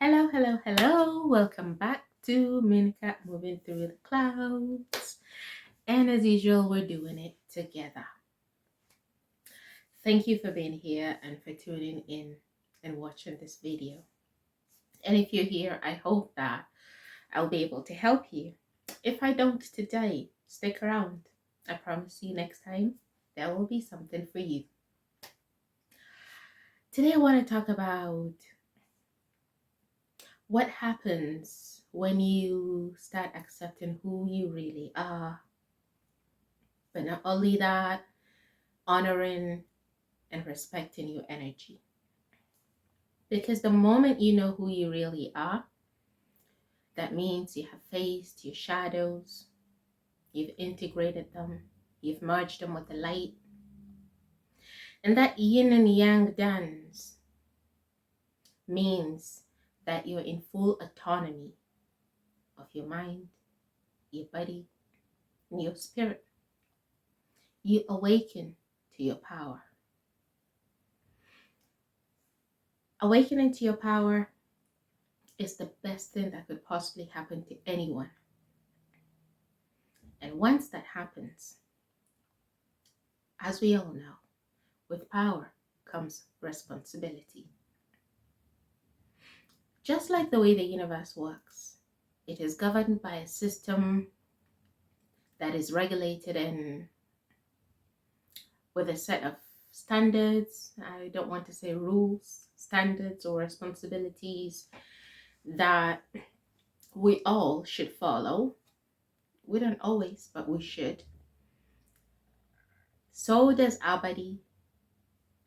Hello, hello, hello. Welcome back to Minica Moving Through the Clouds. And as usual, we're doing it together. Thank you for being here and for tuning in and watching this video. And if you're here, I hope that I'll be able to help you. If I don't today, stick around. I promise you next time, there will be something for you. Today, I want to talk about what happens when you start accepting who you really are. But not only that, honoring and respecting your energy. Because the moment you know who you really are, that means you have faced your shadows, you've integrated them, you've merged them with the light. And that yin and yang dance means that you're in full autonomy of your mind, your body, and your spirit. You awaken to your power. Awakening to your power is the best thing that could possibly happen to anyone. And once that happens, as we all know, with power comes responsibility. Just like the way the universe works, it is governed by a system that is regulated and with a set of standards. I don't want to say rules, standards or responsibilities that we all should follow. We don't always, but we should. So does our body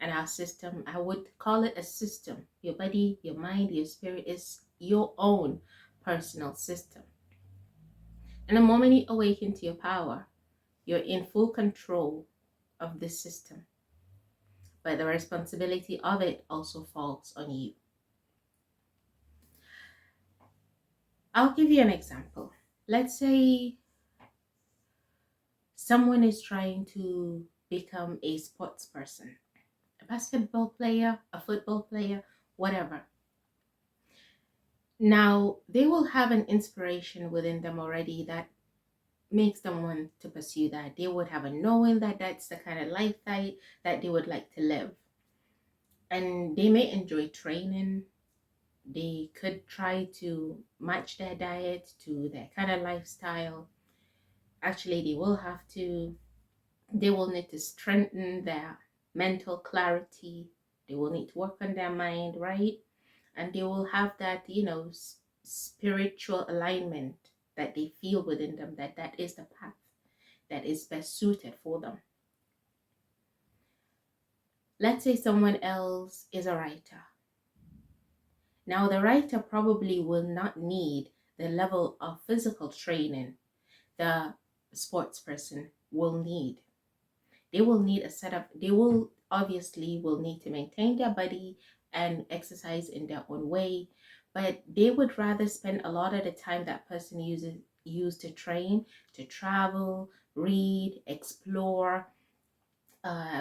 and our system. I would call it a system. Your body, your mind, your spirit is your own personal system. And the moment you awaken to your power, you're in full control of this system. But the responsibility of it also falls on you. I'll give you an example. Let's say someone is trying to become a sports person, a basketball player, a football player, whatever. Now, they will have an inspiration within them already that makes them want to pursue that. They would have a knowing that that's the kind of lifestyle that they would like to live. And they may enjoy training. They could try to match their diet to their kind of lifestyle. Actually, they will need to strengthen their mental clarity. They will need to work on their mind, right? And they will have that, spiritual alignment that they feel within them, that is the path that is best suited for them. Let's say someone else is a writer. Now, the writer probably will not need the level of physical training the sports person will need. They will need they will obviously will need to maintain their body and exercise in their own way, but they would rather spend a lot of the time that person used to train, to travel, read, explore,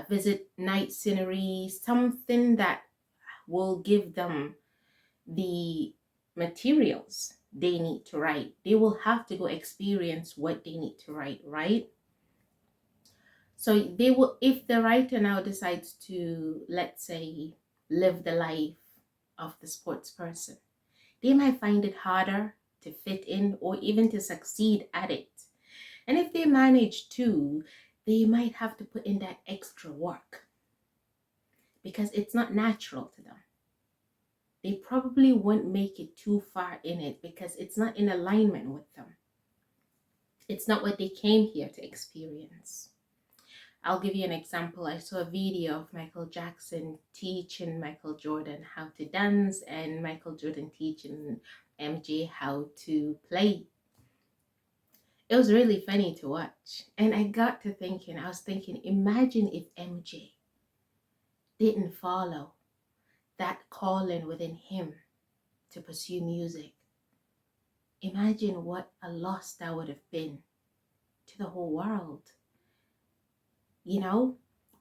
visit night scenery, something that will give them the materials they need to write. They will have to go experience what they need to write, right? So they will, if the writer now decides to, let's say, live the life of the sports person, they might find it harder to fit in or even to succeed at it. And if they manage to, they might have to put in that extra work because it's not natural to them. They probably won't make it too far in it because it's not in alignment with them. It's not what they came here to experience. I'll give you an example. I saw a video of Michael Jackson teaching Michael Jordan how to dance and Michael Jordan teaching MJ how to play. It was really funny to watch. And I was thinking, imagine if MJ didn't follow that calling within him to pursue music. Imagine what a loss that would have been to the whole world.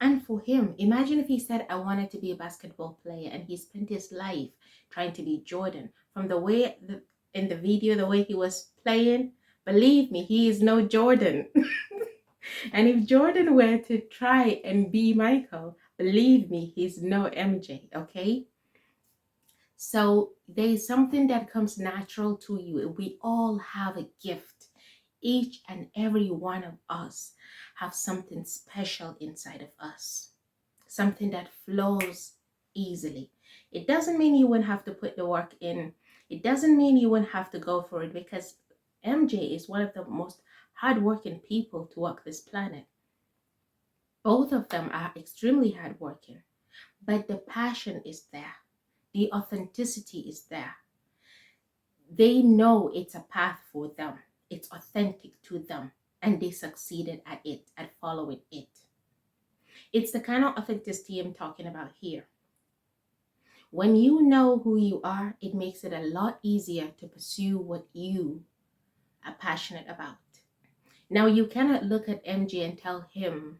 And for him, imagine if he said, I wanted to be a basketball player, and he spent his life trying to be Jordan. From the way in the video, the way he was playing, believe me, he is no Jordan. And if Jordan were to try and be Michael, believe me, he's no MJ, okay? So there's something that comes natural to you. We all have a gift. Each and every one of us have something special inside of us, something that flows easily. It doesn't mean you wouldn't have to put the work in. It doesn't mean you wouldn't have to go for it, because MJ is one of the most hardworking people to walk this planet. Both of them are extremely hardworking, but the passion is there. The authenticity is there. They know it's a path for them. It's authentic to them, and they succeeded at it, at following it. It's the kind of authenticity I'm talking about here. When you know who you are, it makes it a lot easier to pursue what you are passionate about. Now, you cannot look at MJ and tell him,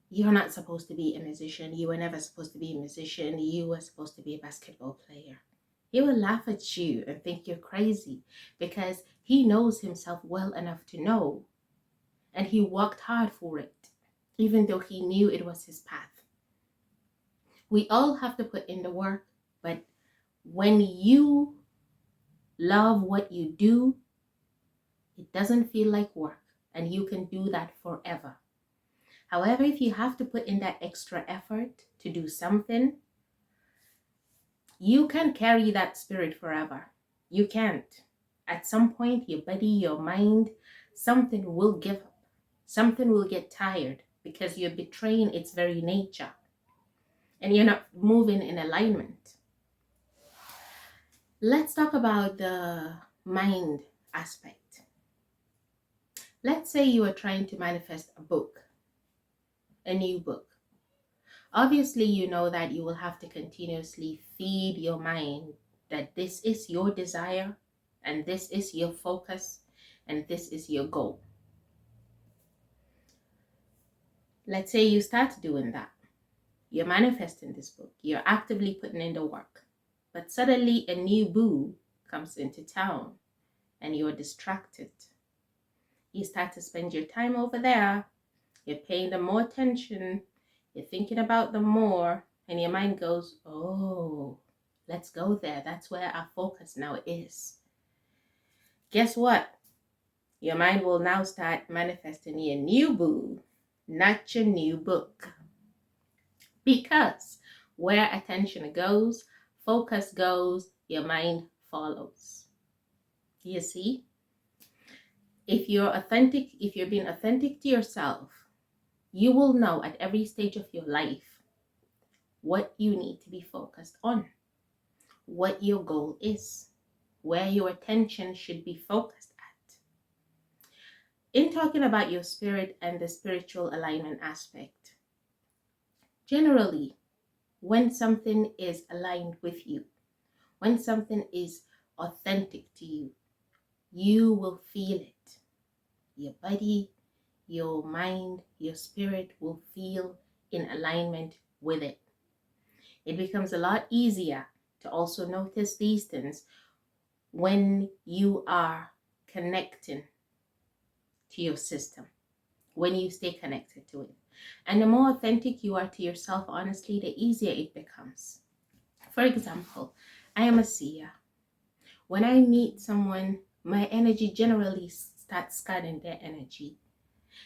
you're not supposed to be a musician. You were never supposed to be a musician. You were supposed to be a basketball player. He will laugh at you and think you're crazy, because he knows himself well enough to know, and he worked hard for it, even though he knew it was his path. We all have to put in the work, but when you love what you do, it doesn't feel like work, and you can do that forever. However, if you have to put in that extra effort to do something, you can carry that spirit forever. You can't. At some point, your body, your mind, something will give up. Something will get tired, because you're betraying its very nature, and you're not moving in alignment. Let's talk about the mind aspect. Let's say you are trying to manifest a book, a new book. Obviously, you know that you will have to continuously feed your mind that this is your desire, and this is your focus, and this is your goal. Let's say you start doing that. You're manifesting this book. You're actively putting in the work. But suddenly a new boo comes into town, and you're distracted. You start to spend your time over there. You're paying them more attention. You're thinking about them more. And your mind goes, oh, let's go there. That's where our focus now is. Guess what? Your mind will now start manifesting your new boo, not your new book. Because where attention goes, focus goes, your mind follows. You see? If you're authentic, if you're being authentic to yourself, you will know at every stage of your life what you need to be focused on, what your goal is, where your attention should be focused at. In talking about your spirit and the spiritual alignment aspect, generally, when something is aligned with you, when something is authentic to you, you will feel it. Your body, your mind, your spirit will feel in alignment with it. It becomes a lot easier to also notice these things when you are connecting to your system, when you stay connected to it. And the more authentic you are to yourself, honestly, the easier it becomes. For example, I am a seer. When I meet someone, my energy generally starts scanning their energy,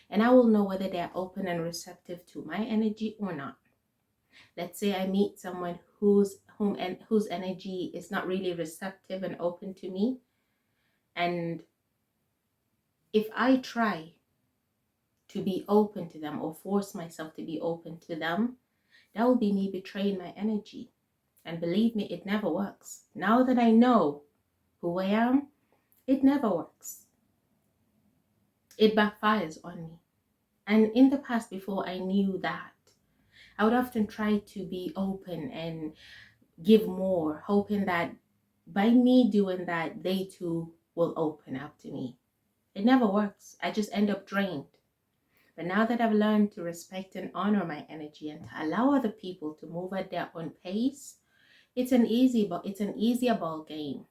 and I will know whether they're open and receptive to my energy or not. Let's say I meet someone whose energy is not really receptive and open to me, and if I try to be open to them or force myself to be open to them, that will be me betraying my energy. And believe me, it never works. Now that I know who I am, it never works. It backfires on me. And in the past, before I knew that, I would often try to be open and give more, hoping that by me doing that, they too will open up to me. It never works. I just end up drained. But now that I've learned to respect and honor my energy and to allow other people to move at their own pace, it's an easier ball game.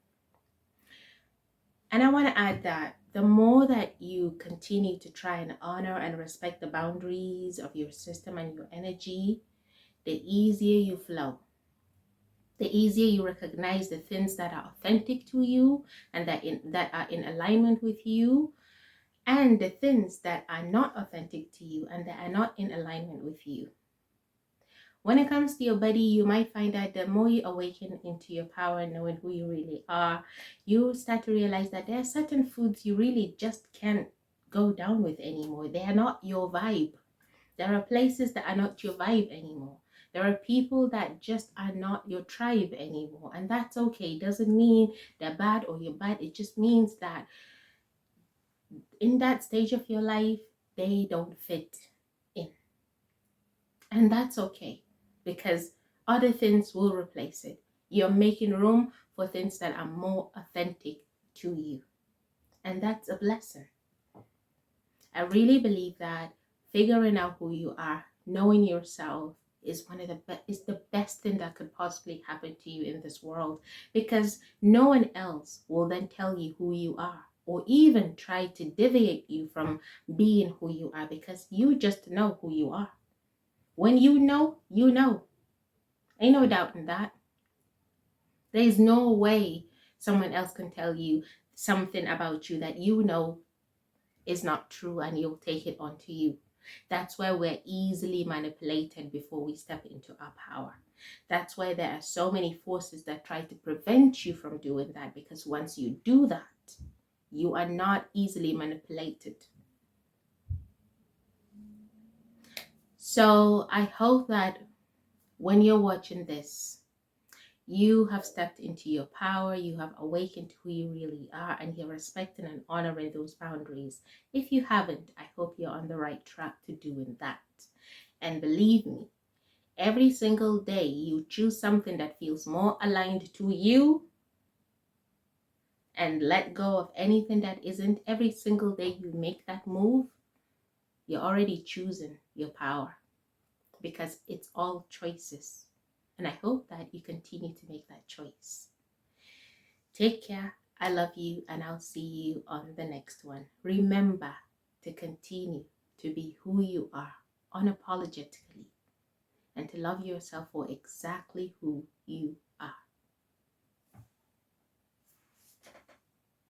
And I want to add that the more that you continue to try and honor and respect the boundaries of your system and your energy, the easier you flow. The easier you recognize the things that are authentic to you and that are in alignment with you, and the things that are not authentic to you and that are not in alignment with you. When it comes to your body, you might find that the more you awaken into your power and knowing who you really are, you start to realize that there are certain foods you really just can't go down with anymore. They are not your vibe. There are places that are not your vibe anymore. There are people that just are not your tribe anymore. And that's okay. It doesn't mean they're bad or you're bad. It just means that in that stage of your life, they don't fit in. And that's okay, because other things will replace it. You're making room for things that are more authentic to you. And that's a blessing. I really believe that figuring out who you are, knowing yourself, is is the best thing that could possibly happen to you in this world, because no one else will then tell you who you are or even try to deviate you from being who you are, because you just know who you are. When you know, you know. Ain't no doubt in that. There's no way someone else can tell you something about you that you know is not true and you'll take it onto you. That's why we're easily manipulated before we step into our power. That's why there are so many forces that try to prevent you from doing that, because once you do that, you are not easily manipulated. So I hope that when you're watching this, you have stepped into your power, you have awakened who you really are, and you're respecting and honoring those boundaries. If you haven't, I hope you're on the right track to doing that. And believe me, every single day you choose something that feels more aligned to you and let go of anything that isn't. Every single day you make that move, you're already choosing your power, because it's all choices. And I hope that you continue to make that choice. Take care. I love you, and I'll see you on the next one. Remember to continue to be who you are unapologetically, and to love yourself for exactly who you